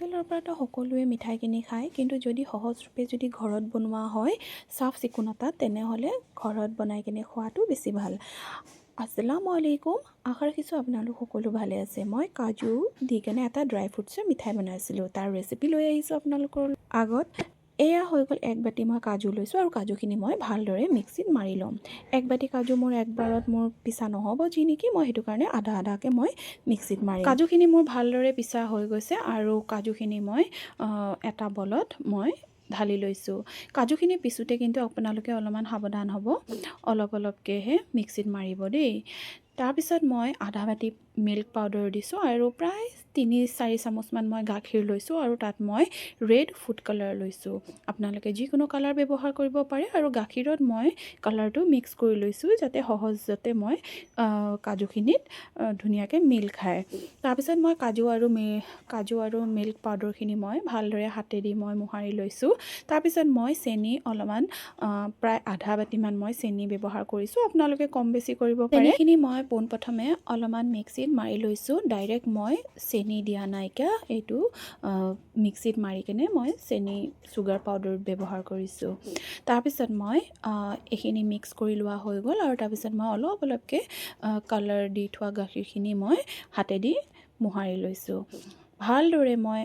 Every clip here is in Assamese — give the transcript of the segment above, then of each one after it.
হোটেলৰ পৰাতো সকলোৱে মিঠাই কিনি খায়, কিন্তু যদি সহজৰূপে যদি ঘৰত বনোৱা হয় চাফ চিকুণতাত, তেনেহ'লে ঘৰত বনাই কিনে খোৱাটো বেছি ভাল। আসসালামু আলাইকুম, আশা ৰাখিছোঁ আপোনালোক সকলো ভালে আছে। মই কাজু দি কেনে এটা ড্ৰাই ফ্ৰুটছৰ মিঠাই বনাইছিলোঁ, তাৰ ৰেচিপি লৈ আহিছোঁ আপোনালোকৰ আগত। এয়া হৈ গ'ল 1 বাটি মই কাজু লৈছোঁ, আৰু কাজুখিনি মই ভালদৰে মিক্সিত মাৰি ল'ম। 1 বাটি কাজু মোৰ একবাৰত মোৰ পিছা নহ'ব যি নেকি, মই সেইটো কাৰণে আধা আধাকৈ মই মিক্সিত মাৰিম। কাজুখিনি মোৰ ভালদৰে পিছা হৈ গৈছে, আৰু কাজুখিনি মই এটা বলত মই ঢালি লৈছোঁ। কাজুখিনি পিছোঁতে কিন্তু আপোনালোকে অলপমান সাৱধান হ'ব, অলপ অলপকৈহে মিক্সিত মাৰিব দেই। তাৰপিছত মই আধা বাটি মিল্ক পাউডাৰ দিছোঁ, আৰু প্ৰায় 3-4 চামুচমান মই গাখীৰ লৈছোঁ, আৰু তাত মই ৰেড ফুড কালাৰ লৈছোঁ। আপোনালোকে যিকোনো কালাৰ ব্যৱহাৰ কৰিব পাৰে, আৰু গাখীৰত মই কালাৰটো মিক্স কৰি লৈছোঁ যাতে সহজতে মই কাজুখিনিত ধুনীয়াকৈ মিল খায়। তাৰপিছত মই কাজু আৰু মিল্ক পাউডাৰখিনি মই ভালদৰে হাতেদি মই মোহাৰি লৈছোঁ। তাৰপিছত মই চেনি অলপমান প্ৰায় আধা বাটিমান মই চেনি ব্যৱহাৰ কৰিছোঁ, আপোনালোকে কম বেছি কৰিব পাৰে। চেনিখিনি মই পোনপ্ৰথমে অলপমান মিক্সিত মাৰি লৈছোঁ, ডাইৰেক্ট মই চেনি দিয়া নাইকিয়া, এইটো মিক্সিত মাৰি কিনে মই চুগাৰ পাউডাৰ ব্যৱহাৰ কৰিছোঁ। তাৰপিছত মই এইখিনি মিক্স কৰি লোৱা হৈ গ'ল, আৰু তাৰপিছত মই অলপ অলপকৈ কালাৰ দি থোৱা গাখীৰখিনি মই হাতেদি মোহাৰি লৈছোঁ। ভালদৰে মই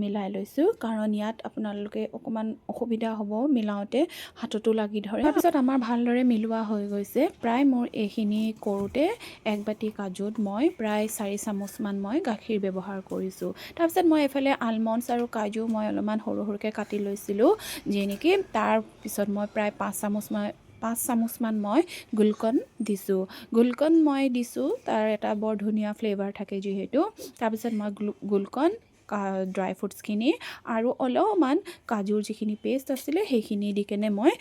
মিলাই লৈছোঁ, কাৰণ ইয়াত আপোনালোকে অকণমান অসুবিধা হ'ব মিলাওঁতে, হাততো লাগি ধৰে। তাৰপিছত আমাৰ ভালদৰে মিলোৱা হৈ গৈছে। প্ৰায় মোৰ এইখিনি কৰোঁতে 1 বাটি কাজুত মই প্ৰায় 4 চামুচমান মই গাখীৰ ব্যৱহাৰ কৰিছোঁ। তাৰপিছত মই এইফালে আলমণ্ডছ আৰু কাজু মই অলপমান সৰু সৰুকৈ কাটি লৈছিলোঁ, যি নেকি তাৰপিছত মই প্ৰায় 5 চামুচমান মই গুলকন দিছোঁ। গুলকন মই দিছোঁ, তাৰ এটা বৰ ধুনীয়া ফ্লেভাৰ থাকে যিহেতু। তাৰপিছত মই গুলকন, ড্ৰাই ফ্ৰুটছখিনি আৰু অলপমান কাজুৰ যিখিনি পেষ্ট আছিলে সেইখিনি দি কেনে মই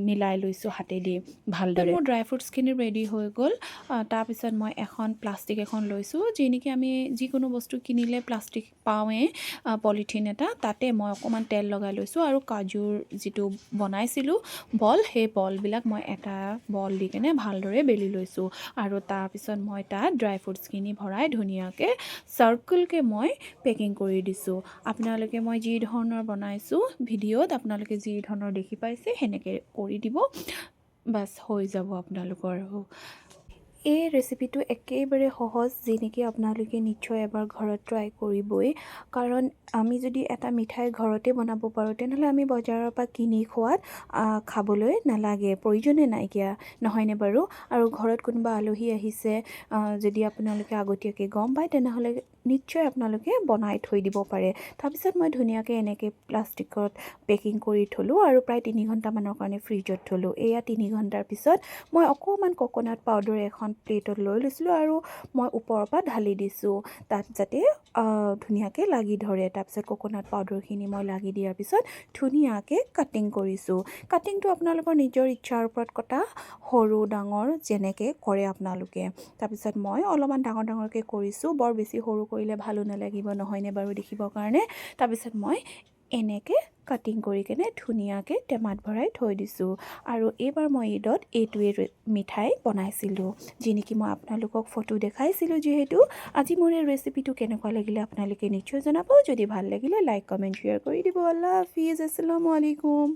মিলাই লৈছোঁ হাতেদি ভালদৰে। মোৰ ড্ৰাই ফ্ৰুটছখিনি ৰেডি হৈ গ'ল। তাৰপিছত মই প্লাষ্টিক এখন লৈছোঁ, যি নেকি আমি যিকোনো বস্তু কিনিলে প্লাষ্টিক পাওঁৱেই, পলিথিন এটা, তাতে মই অকণমান তেল লগাই লৈছোঁ, আৰু কাজুৰ যিটো বনাইছিলোঁ বল, সেই বলবিলাক মই এটা বল দি কেনে ভালদৰে বেলি লৈছোঁ, আৰু তাৰপিছত মই তাত ড্ৰাই ফ্ৰুটছখিনি ভৰাই ধুনীয়াকৈ চাৰ্কলকৈ মই পেকিং কৰি দিছোঁ। আপোনালোকে মই যি ধৰণৰ বনাইছোঁ ভিডিঅ'ত আপোনালোকে যি ধৰণৰ দেখি পাইছে সেনেকৈ কৰি দিব, বাছ হৈ যাব আপোনালোকৰ। এই ৰেচিপিটো একেবাৰে সহজ, যি নেকি আপোনালোকে নিশ্চয় এবাৰ ঘৰত ট্ৰাই কৰিবই, কাৰণ আমি যদি এটা মিঠাই ঘৰতে বনাব পাৰোঁ তেনেহ'লে আমি বজাৰৰ পৰা কিনি খাবলৈ নালাগে, প্ৰয়োজনে নাইকিয়া, নহয়নে বাৰু? আৰু ঘৰত কোনোবা আলহী আহিছে যদি আপোনালোকে আগতীয়াকৈ গম পায়, তেনেহ'লে নিশ্চয় আপোনালোকে বনাই থৈ দিব পাৰে। তাৰপিছত মই ধুনীয়াকৈ এনেকৈ প্লাষ্টিকত পেকিং কৰি থ'লোঁ, আৰু প্ৰায় 3 ঘণ্টামানৰ কাৰণে ফ্ৰিজত থ'লোঁ। এয়া 3 ঘণ্টাৰ পিছত মই অকণমান ক'ক'নাট পাউডাৰ এখন প্লেটত লৈ লৈছিলোঁ, আৰু মই ওপৰৰ পৰা ঢালি দিছোঁ তাত যাতে ধুনীয়াকৈ লাগি ধৰে। তাৰপিছত ক'ক'নাট পাউডাৰখিনি মই লাগি দিয়াৰ পিছত ধুনীয়াকৈ কাটিং কৰিছোঁ। কাটিংটো আপোনালোকৰ নিজৰ ইচ্ছাৰ ওপৰত কটা, সৰু ডাঙৰ যেনেকৈ কৰে আপোনালোকে। তাৰপিছত মই অলপমান ডাঙৰ ডাঙৰকৈ কৰিছোঁ, বৰ বেছি সৰু কৰিলে ভালো নালাগিব, নহয়নে বাৰু দেখিবৰ কাৰণে। তাৰপিছত মই এনেকৈ কাটিং কৰি কেনে ধুনীয়াকৈ টেমাত ভৰাই থৈ দিছোঁ। আৰু এইবাৰ মই ঈদত এইটোৱে মিঠাই বনাইছিলোঁ, যি নেকি মই আপোনালোকক ফটো দেখাইছিলোঁ। যিহেতু আজি মোৰ এই ৰেচিপিটো কেনেকুৱা লাগিলে আপোনালোকে নিশ্চয় জনাব। যদি ভাল লাগিলে লাইক, কমেণ্ট, শ্বেয়াৰ কৰি দিব। আল্লাহ হাফিজ, আসসালামু আলাইকুম।